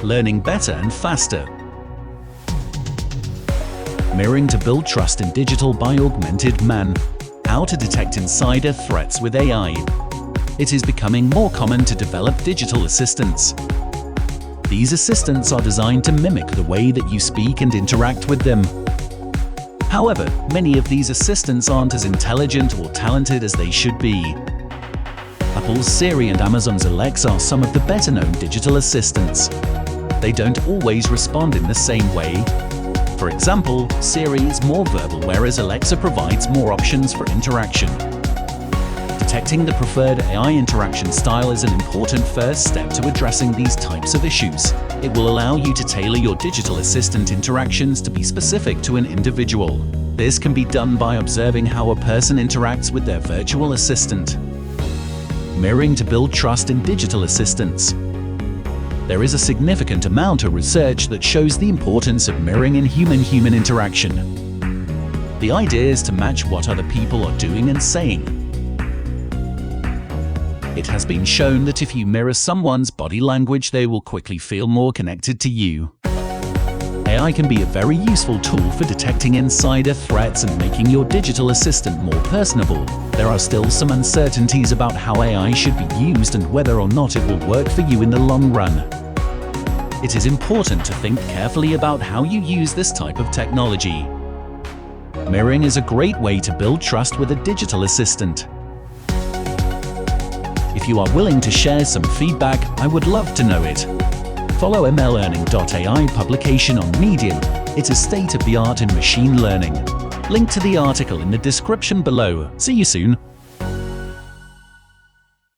learning better and faster. Mirroring to build trust in digital by Augmented Man. How to detect insider threats with AI. It is becoming more common to develop digital assistants. These assistants are designed to mimic the way that you speak and interact with them. However, many of these assistants aren't as intelligent or talented as they should be. Apple's Siri and Amazon's Alexa are some of the better-known digital assistants. They don't always respond in the same way. For example, Siri is more verbal, whereas Alexa provides more options for interaction. Detecting the preferred AI interaction style is an important first step to addressing these types of issues. It will allow you to tailor your digital assistant interactions to be specific to an individual. This can be done by observing how a person interacts with their virtual assistant. Mirroring to build trust in digital assistants. There is a significant amount of research that shows the importance of mirroring in human-human interaction. The idea is to match what other people are doing and saying. It has been shown that if you mirror someone's body language, they will quickly feel more connected to you. AI can be a very useful tool for detecting insider threats and making your digital assistant more personable. There are still some uncertainties about how AI should be used and whether or not it will work for you in the long run. It is important to think carefully about how you use this type of technology. Mirroring is a great way to build trust with a digital assistant. If you are willing to share some feedback, I would love to know it. Follow MLlearning.ai publication on Medium. It is state of the art in machine learning. Link to the article in the description below. See you soon.